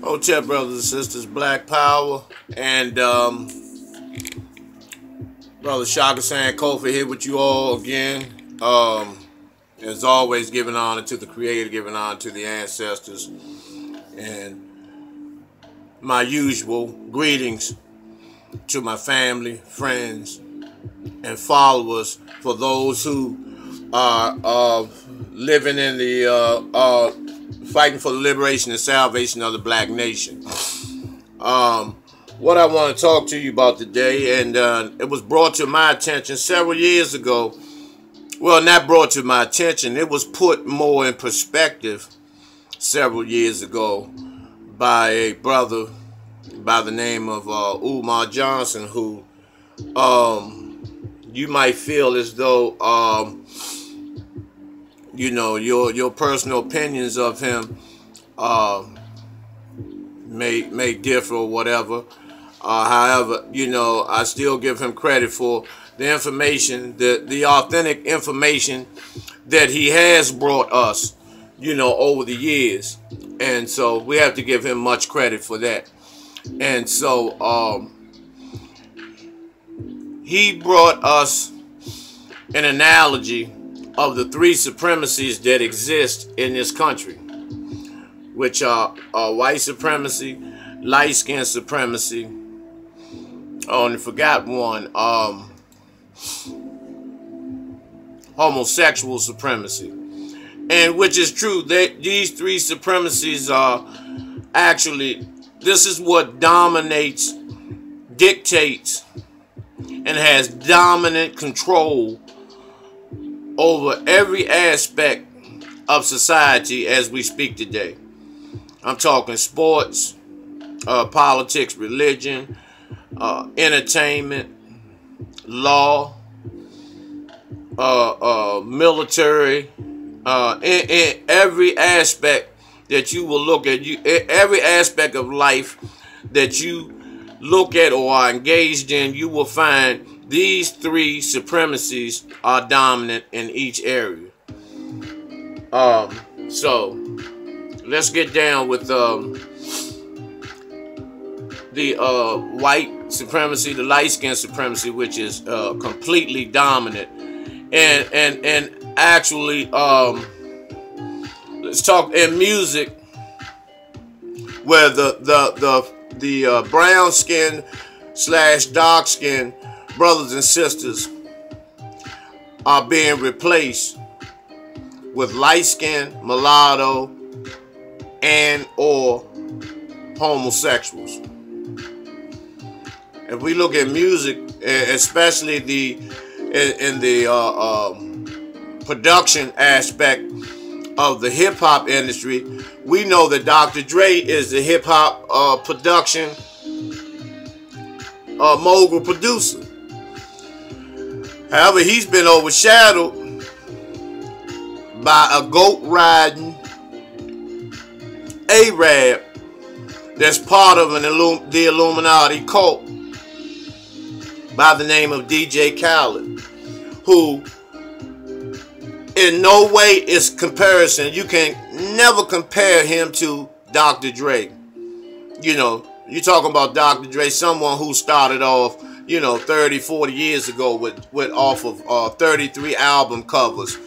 Hotel brothers and sisters, Black Power, and brother Shaka San Kofi here with you all again. As always, giving honor to the Creator, giving honor to the ancestors, and my usual greetings to my family, friends, and followers. For those who are living in the fighting for the liberation and salvation of the black nation. What I want to talk to you about today, and it was brought to my attention several years ago. Well, not brought to my attention. It was put more in perspective several years ago by a brother by the name of Umar Johnson, who you might feel as though your personal opinions of him may differ or whatever. However, I still give him credit for the information, the authentic information that he has brought us, over the years. And so we have to give him much credit for that. And so he brought us an analogy of the three supremacies that exist in this country, which are white supremacy, light skin supremacy. Oh, and I forgot one. Homosexual supremacy. And which is true, that these three supremacies are actually, this is what dominates, dictates, and has dominant control over every aspect of society as we speak today. I'm talking sports, politics, religion, entertainment, law, military, in every aspect that you will look at, every aspect of life that you look at or are engaged in, you will find these three supremacies are dominant in each area. So let's get down with the white supremacy, the light skin supremacy, which is completely dominant. And actually, let's talk in music, where the brown skin / dark skin brothers and sisters are being replaced with light skin, mulatto, and or homosexuals. If we look at music, especially in the production aspect of the hip hop industry, we know that Dr. Dre is the hip hop production mogul producer. However, he's been overshadowed by a goat riding Arab that's part of the Illuminati cult by the name of DJ Khaled, who in no way is comparison. You can never compare him to Dr. Dre. You're talking about Dr. Dre, someone who started off 30, 40 years ago with off of 33 album covers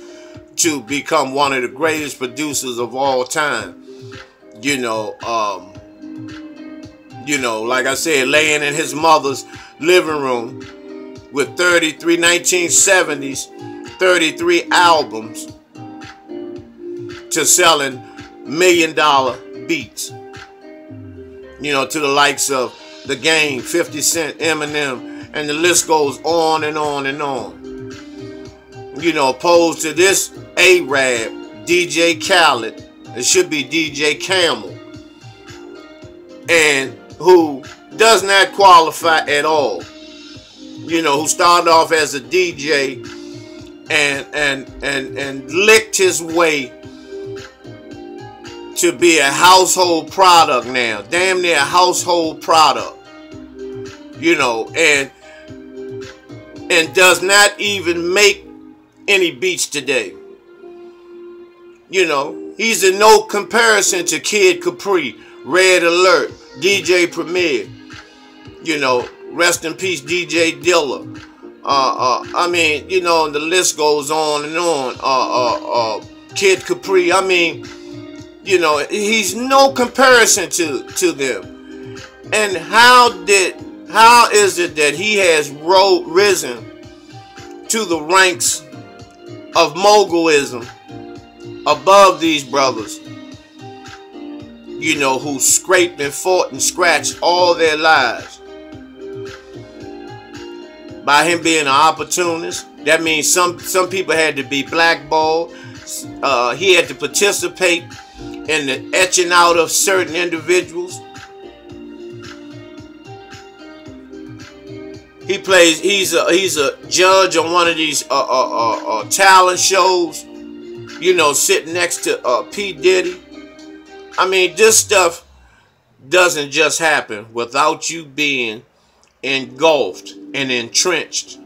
to become one of the greatest producers of all time. Like I said, laying in his mother's living room with 1970s 33 albums to selling $1 million beats. To the likes of The Game, 50 Cent, Eminem, and the list goes on and on and on. Opposed to this Arab, DJ Khaled, it should be DJ Camel, and who does not qualify at all. Who started off as a DJ and licked his way to be a household product now, damn near a household product, and does not even make any beats today. He's in no comparison to Kid Capri, Red Alert, DJ Premier, you know, rest in peace DJ Dilla. I mean, you know, the list goes on and on. Kid Capri, I mean, you know, he's no comparison to them. And how is it that he has risen to the ranks of mogulism above these brothers, you know, who scraped and fought and scratched all their lives? By him being an opportunist, that means some people had to be blackballed. He had to participate in the etching out of certain individuals. He's a judge on one of these talent shows, you know, sitting next to P. Diddy. I mean, this stuff doesn't just happen without you being engulfed and entrenched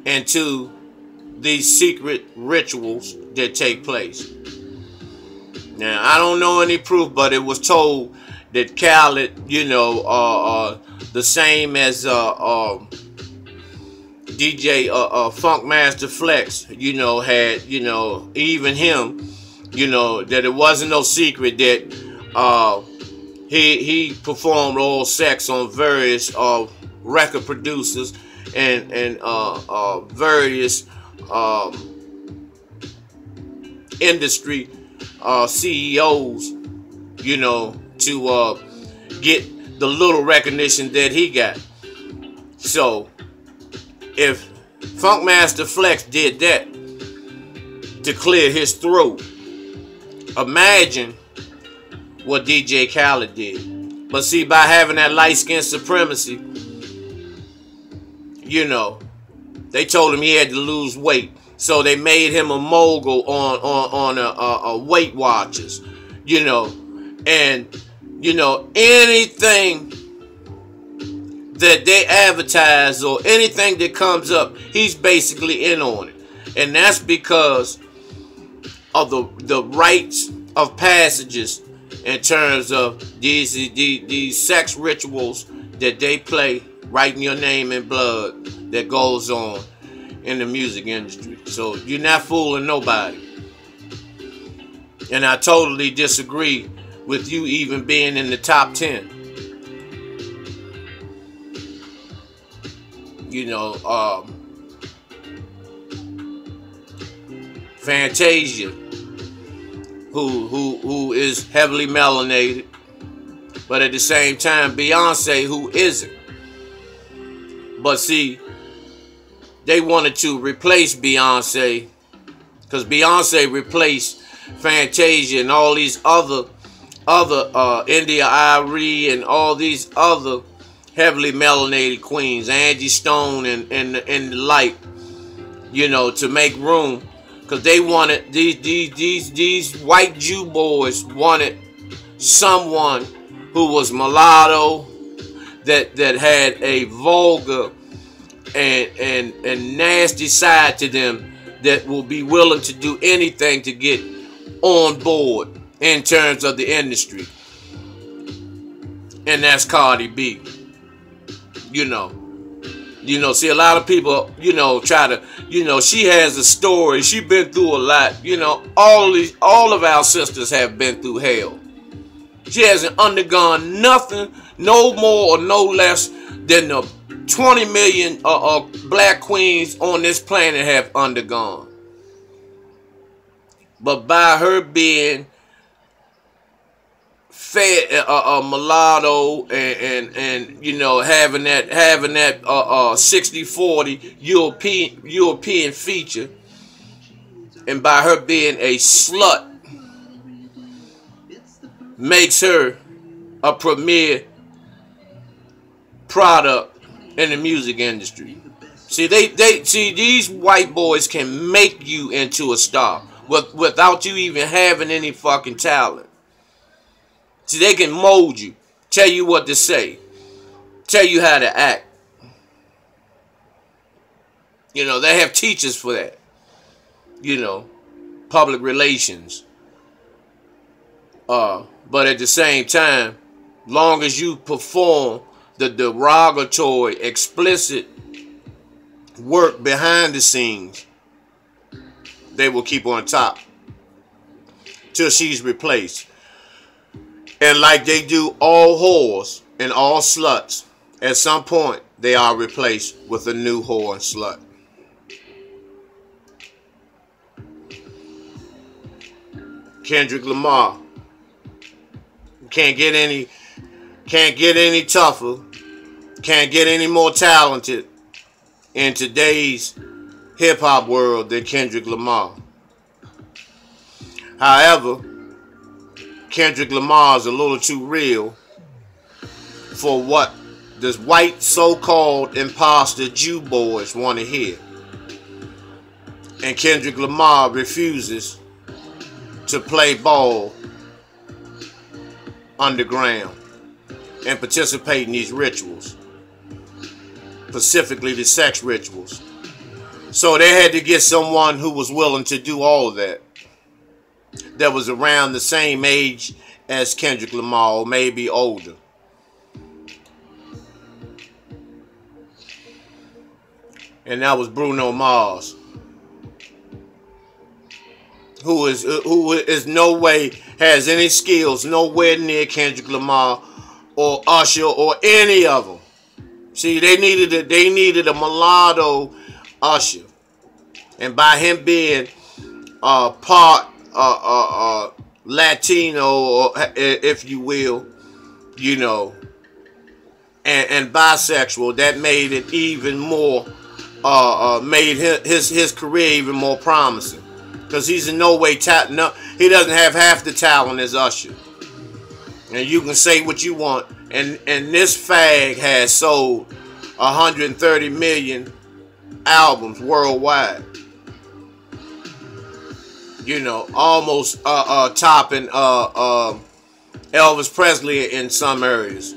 into these secret rituals that take place. Now, I don't know any proof, but it was told that Khaled, you know, the same as DJ Funkmaster Flex, you know, had, you know, even him, you know, that it wasn't no secret that he performed oral sex on various record producers and various industry CEOs, you know, to get the little recognition that he got. So if Funkmaster Flex did that to clear his throat, imagine what DJ Khaled did. But see, by having that light-skinned supremacy, you know, they told him he had to lose weight. So they made him a mogul on Weight Watchers, you know. And, you know, anything that they advertise or anything that comes up, he's basically in on it. And that's because of the rites of passages in terms of these sex rituals that they play, writing your name in blood, that goes on in the music industry. So you're not fooling nobody. And I totally disagree with you even being in the top 10. You know, Fantasia, who is heavily melanated, but at the same time Beyonce, who isn't. But see, they wanted to replace Beyonce because Beyonce replaced Fantasia and all these other India Arie and all these other heavily melanated queens, Angie Stone and the like, you know, to make room, because they wanted these white Jew boys wanted someone who was mulatto, that had a vulgar and nasty side to them, that will be willing to do anything to get on board in terms of the industry. And that's Cardi B. You know, see, a lot of people, you know, try to, you know, she has a story. She been through a lot. You know, all of our sisters have been through hell. She hasn't undergone nothing, no more or no less than the 20 million black queens on this planet have undergone. But by her being fed mulatto and you know, having that 60-40 European feature, and by her being a slut, makes her a premier product in the music industry. See, see, these white boys can make you into a star without you even having any fucking talent. See, they can mold you, tell you what to say, tell you how to act. You know, they have teachers for that. You know, public relations, But at the same time, long as you perform the derogatory, explicit work behind the scenes, they will keep on top till she's replaced. And like they do all whores and all sluts, at some point they are replaced with a new whore and slut. Kendrick Lamar can't get any tougher, can't get any more talented in today's hip-hop world than Kendrick Lamar. However, Kendrick Lamar is a little too real for what the white so-called imposter Jew boys want to hear. And Kendrick Lamar refuses to play ball underground and participate in these rituals, specifically the sex rituals. So they had to get someone who was willing to do all of that was around the same age as Kendrick Lamar, or maybe older. And that was Bruno Mars, who is no way has any skills nowhere near Kendrick Lamar or Usher or any of them. See, they needed a mulatto Usher, and by him being part Latino, or if you will, you know, and bisexual, that made it even more, made his career even more promising. Because he's in no way he doesn't have half the talent as Usher. And you can say what you want, and this fag has sold 130 million albums worldwide. You know, almost topping Elvis Presley in some areas,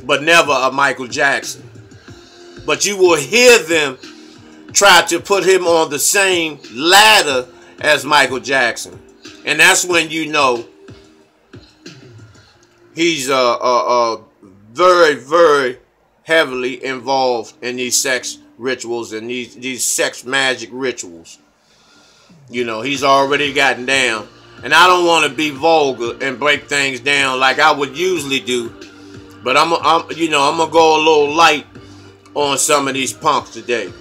but never a Michael Jackson. But you will hear them try to put him on the same ladder as Michael Jackson, and that's when you know he's very, very heavily involved in these sex rituals and these sex magic rituals. You know, he's already gotten down. And I don't want to be vulgar and break things down like I would usually do, but I'm gonna go a little light on some of these punks today.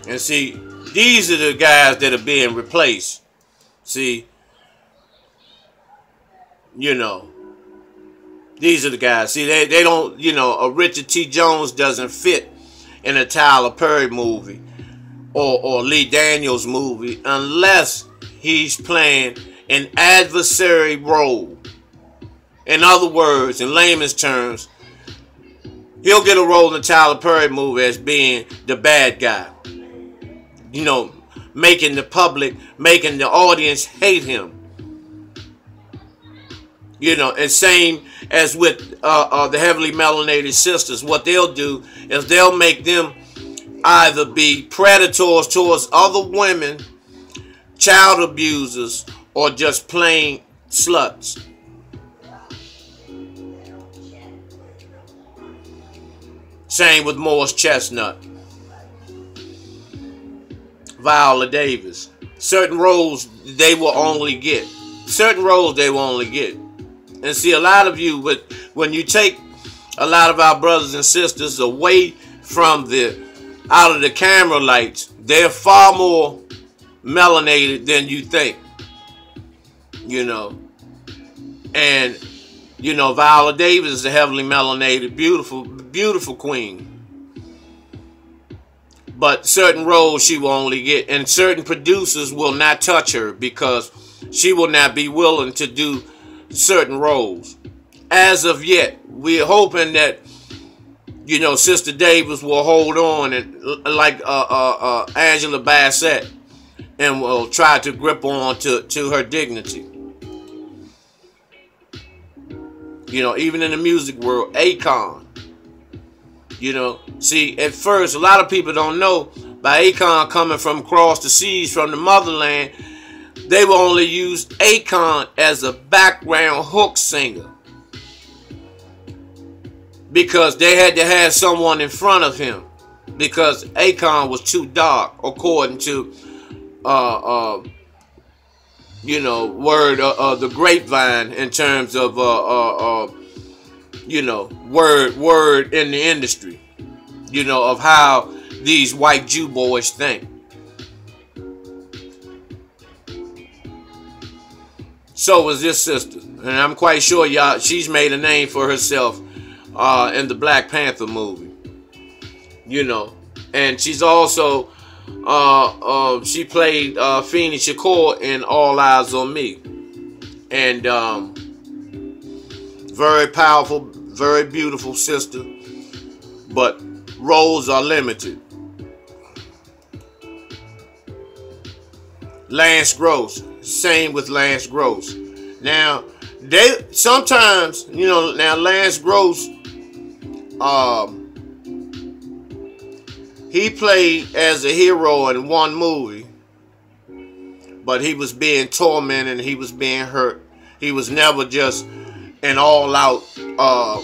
And see, these are the guys that are being replaced. See, you know, these are the guys. See, they don't, you know, a Richard T. Jones doesn't fit in a Tyler Perry movie or Lee Daniels movie unless he's playing an adversary role. In other words, in layman's terms, he'll get a role in the Tyler Perry movie as being the bad guy. You know, making the audience hate him. You know, and same as with the heavily melanated sisters. What they'll do is they'll make them either be predators towards other women, child abusers, or just plain sluts. Same with Morris Chestnut, Viola Davis. Certain roles they will only get. And see, a lot of you, when you take a lot of our brothers and sisters away from out of the camera lights, they're far more melanated than you think. You know. And, you know, Viola Davis is a heavily melanated, beautiful, beautiful queen. But certain roles she will only get. And certain producers will not touch her because she will not be willing to do certain roles. As of yet, we're hoping that, you know, Sister Davis will hold on and like Angela Bassett, and will try to grip on to her dignity. You know, even in the music world, Akon. You know, see, at first, a lot of people don't know, by Akon coming from across the seas from the motherland, they will only use Akon as a background hook singer because they had to have someone in front of him because Akon was too dark, according to word of the grapevine, in terms of word in the industry, of how these white Jew boys think. So was this sister, and I'm quite sure she's made a name for herself in the Black Panther movie. And she's also she played Feeney Shakur in All Eyes on Me, and very powerful, very beautiful sister, but roles are limited. Lance Gross, same with Lance Gross. Now they sometimes, now Lance Gross, he played as a hero in one movie, but he was being tormented and he was being hurt. He was never just an all-out, I'll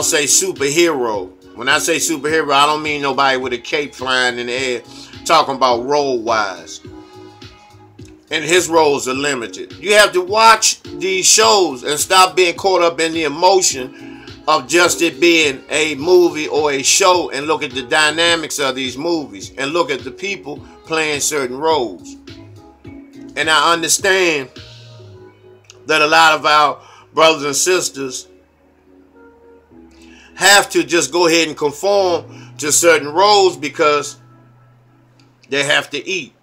say superhero. When I say superhero, I don't mean nobody with a cape flying in the air. Talking about role-wise. And his roles are limited. You have to watch these shows and stop being caught up in the emotion of just it being a movie or a show, and look at the dynamics of these movies and look at the people playing certain roles. And I understand that a lot of our brothers and sisters have to just go ahead and conform to certain roles because they have to eat.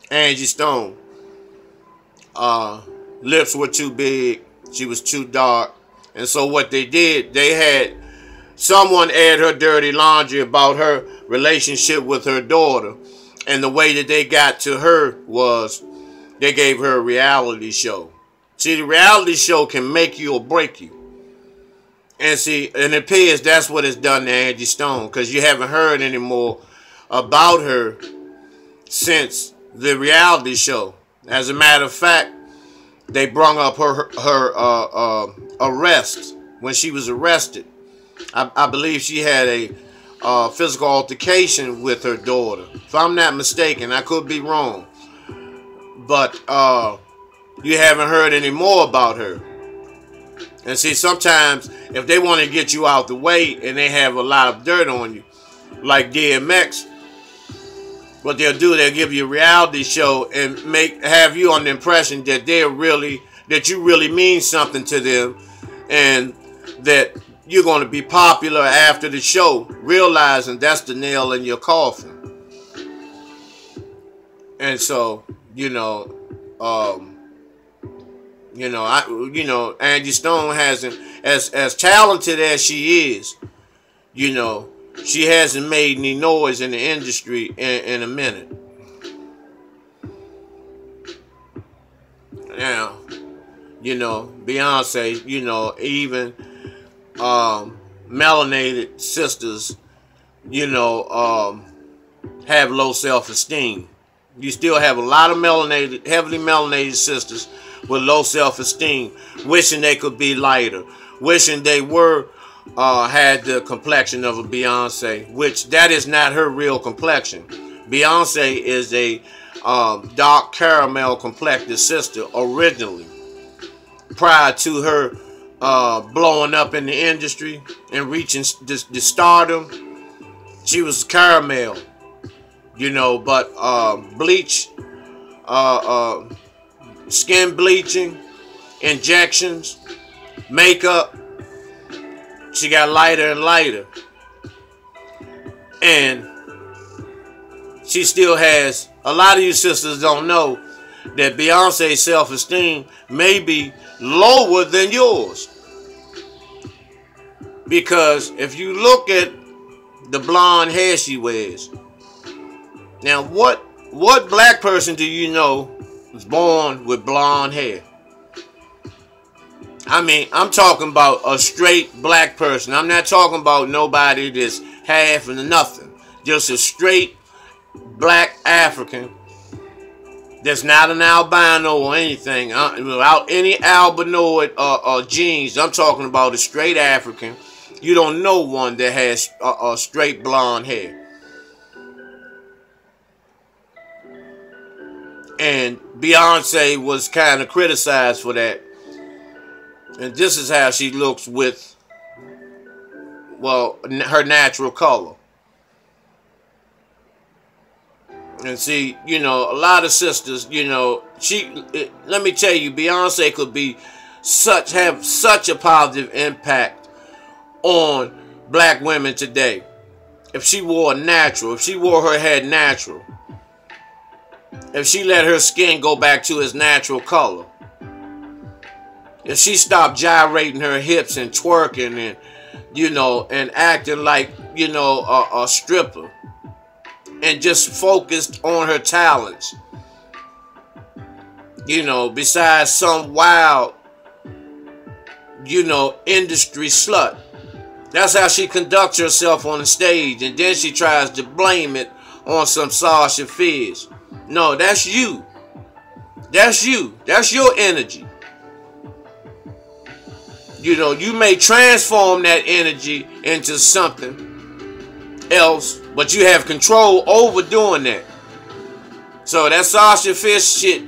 Angie Stone. Lips were too big. She was too dark. And so what they did, they had someone add her dirty laundry about her relationship with her daughter. And the way that they got to her was they gave her a reality show. See, the reality show can make you or break you. And see, and it appears that's what it's done to Angie Stone, because you haven't heard anymore about her since the reality show. As a matter of fact, they brung up her arrest. When she was arrested, I believe she had a physical altercation with her daughter. If I'm not mistaken, I could be wrong. But you haven't heard any more about her. And see, sometimes if they want to get you out the way and they have a lot of dirt on you, like DMX, what they'll do, they'll give you a reality show and have you on the impression that that you really mean something to them, and that you're going to be popular after the show, realizing that's the nail in your coffin. And so, Angie Stone hasn't, as talented as she is, she hasn't made any noise in the industry in a minute. Now, Beyonce, even melanated sisters, have low self-esteem. You still have a lot of heavily melanated sisters with low self-esteem, wishing they could be lighter, wishing they had the complexion of a Beyonce, which that is not her real complexion. Beyonce is a dark caramel complected sister originally. Prior to her blowing up in the industry and reaching the stardom, she was caramel, but bleach, skin bleaching, injections, makeup, she got lighter and lighter. And she still has, a lot of you sisters don't know that Beyonce's self-esteem may be lower than yours. Because if you look at the blonde hair she wears, now what black person do you know was born with blonde hair? I mean, I'm talking about a straight black person. I'm not talking about nobody that's half and nothing. Just a straight black African that's not an albino or anything, without any albinoid genes. I'm talking about a straight African. You don't know one that has a straight blonde hair. And Beyonce was kind of criticized for that. And this is how she looks with, well, her natural color. And see, you know, a lot of sisters, you know, let me tell you, Beyonce could be have such a positive impact on black women today. If she wore natural, if she wore her hair natural, if she let her skin go back to its natural color, if she stopped gyrating her hips and twerking and, you know, and acting like, you know, a stripper, and just focused on her talents, you know, besides some wild, you know, industry slut. That's how she conducts herself on the stage, and then she tries to blame it on some Sasha Fierce. No, that's you. That's you. That's your energy. You know, you may transform that energy into something else, but you have control over doing that. So that Sasha Fierce shit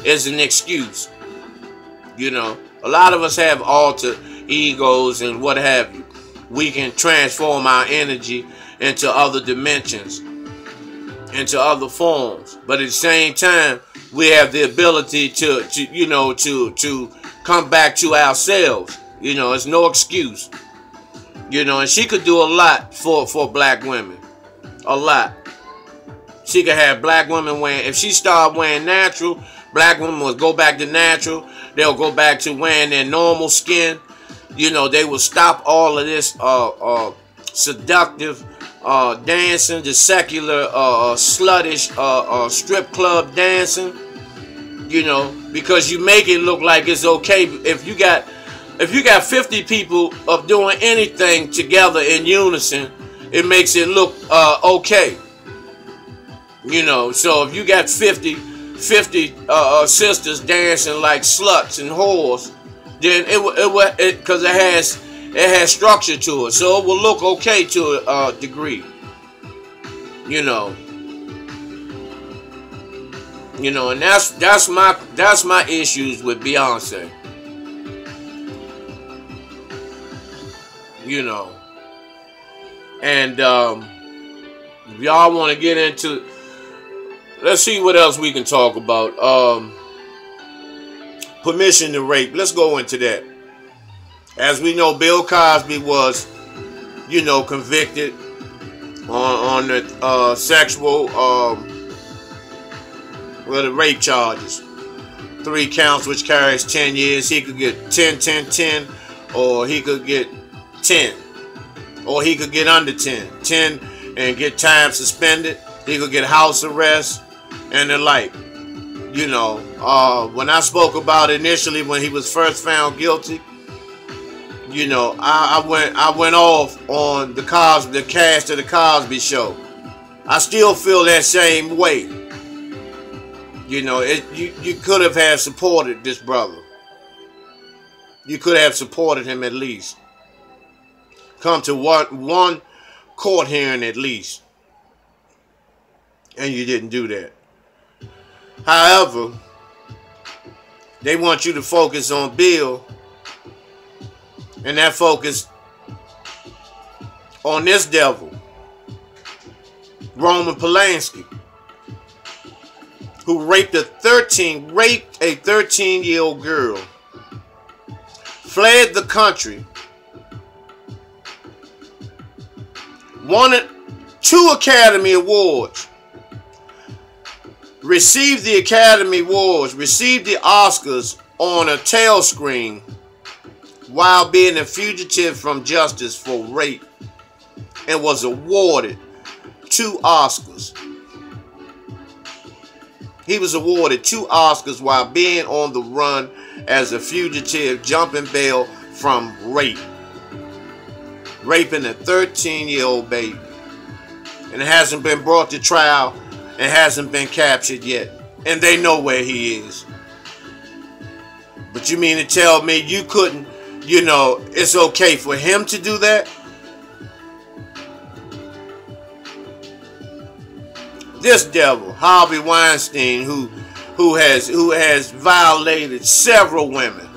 is an excuse. You know, a lot of us have alter egos and what have you. We can transform our energy into other dimensions, into other forms, but at the same time, we have the ability to come back to ourselves. You know, it's no excuse. You know, and she could do a lot for black women. A lot. She could have black women wearing, if she started wearing natural, black women will go back to natural. They'll go back to wearing their normal skin. You know, they will stop all of this seductive dancing, the secular sluttish strip club dancing. You know, because you make it look like it's okay. If you got 50 people of doing anything together in unison, it makes it look okay. You know, so if you got 50 sisters dancing like sluts and whores, then it because it has structure to it, so it will look okay to a degree. You know. You know, and that's my issues with Beyonce. You know, and if y'all want to get into, let's see what else we can talk about. Permission to rape. Let's go into that. As we know, Bill Cosby was, you know, convicted on the sexual, the rape charges. 3 counts, which carries 10 years. He could get 10, 10, 10, or he could get 10, or he could get under 10 and get time suspended. He could get house arrest and the like. You know, when I spoke about initially when he was first found guilty, you know, I went off on the cast of the Cosby Show. I still feel that same way. You know, you could have supported this brother. You could have supported him at least. Come to one court hearing at least. And you didn't do that. However, they want you to focus on Bill, and that focus on this devil, Roman Polanski, who raped a 13-year-old girl, fled the country, won 2 Academy Awards, received the Academy Awards, received the Oscars on a tailscreen while being a fugitive from justice for rape, and was awarded 2 Oscars. He was awarded 2 Oscars while being on the run as a fugitive, jumping bail from rape. Raping a 13-year-old baby. And it hasn't been brought to trial and hasn't been captured yet. And they know where he is. But you mean to tell me you couldn't, it's okay for him to do that? This devil, Harvey Weinstein, who has violated several women.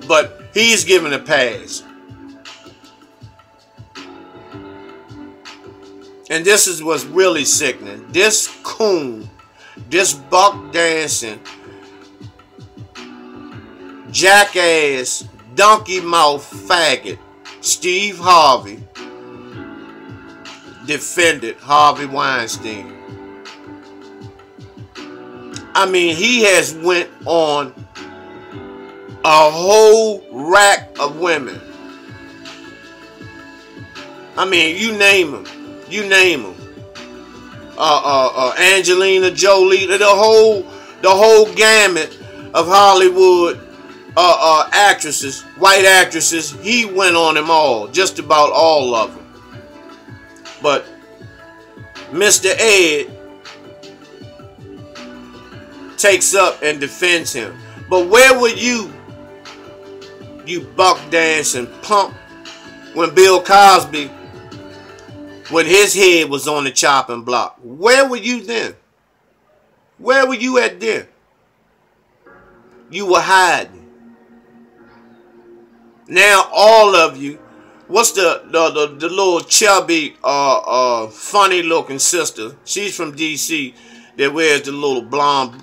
But he's given a pass. And this is what's really sickening. This coon, this buck dancing, jackass, donkey mouth faggot, Steve Harvey, defended Harvey Weinstein. I mean, he has went on a whole rack of women. I mean, you name them. Angelina Jolie, the whole gamut of Hollywood actresses, white actresses. He went on them all, just about all of them. But Mr. Ed takes up and defends him. But where were you buck dancing punk, when Bill Cosby, when his head was on the chopping block? Where were you then? Where were you at then? You were hiding. Now all of you, what's the little chubby, funny looking sister? She's from DC that wears the little blonde,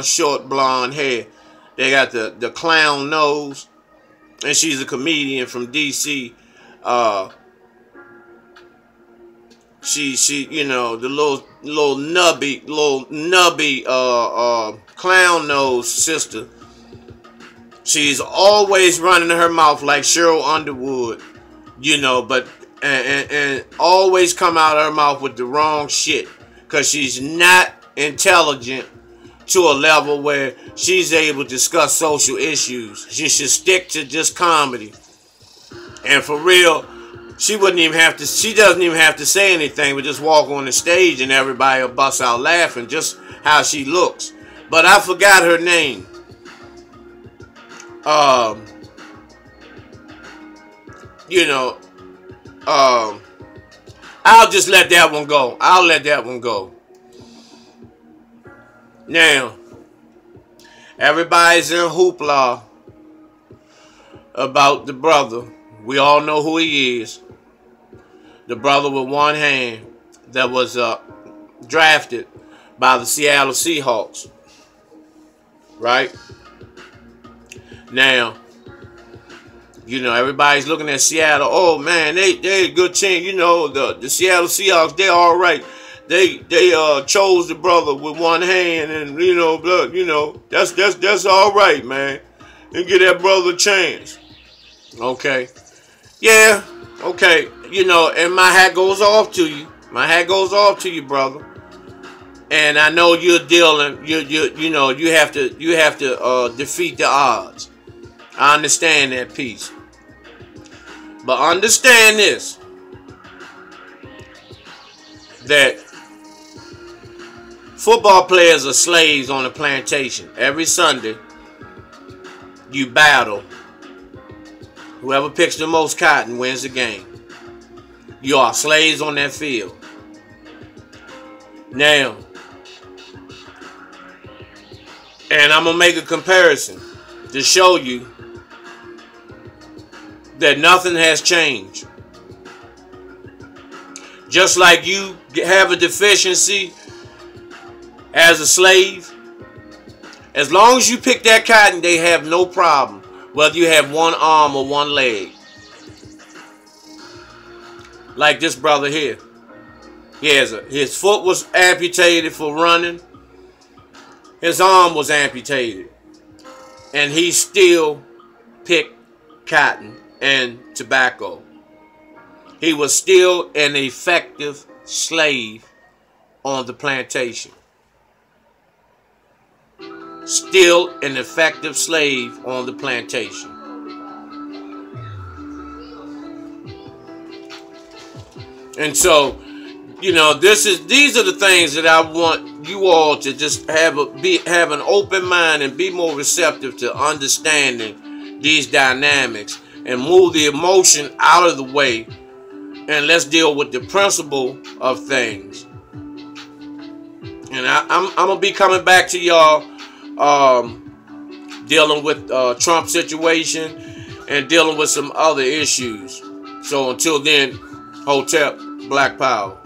short blonde hair. They got the clown nose, and she's a comedian from DC. She the little nubby clown nose sister. She's always running her mouth like Cheryl Underwood, but and always come out of her mouth with the wrong shit, because she's not intelligent to a level where she's able to discuss social issues. She should stick to just comedy. And for real, she doesn't even have to say anything, but just walk on the stage and everybody will bust out laughing just how she looks. But I forgot her name. I'll just let that one go. I'll let that one go. Now, everybody's in hoopla about the brother. We all know who he is. The brother with one hand that was drafted by the Seattle Seahawks. Right? Now, everybody's looking at Seattle. Oh man, they a good team. The Seattle Seahawks, they're all right. They chose the brother with one hand, and that's all right, man. And give that brother a chance. Okay. Yeah, okay. And my hat goes off to you. My hat goes off to you, brother. And I know you're dealing. You have to defeat the odds. I understand that piece. But understand this: that football players are slaves on the plantation. Every Sunday, you battle. Whoever picks the most cotton wins the game. You are slaves on that field. Now, and I'm going to make a comparison to show you that nothing has changed. Just like you have a deficiency as a slave, as long as you pick that cotton, they have no problem. Whether you have one arm or one leg. Like this brother here. His foot was amputated for running. His arm was amputated. And he still picked cotton and tobacco. He was still an effective slave on the plantation. Still an effective slave on the plantation. And so, you know, these are the things that I want you all to just have an open mind and be more receptive to understanding these dynamics and move the emotion out of the way, and let's deal with the principle of things. And I'm gonna be coming back to y'all dealing with Trump situation and dealing with some other issues. So until then, Hotep, Black Power.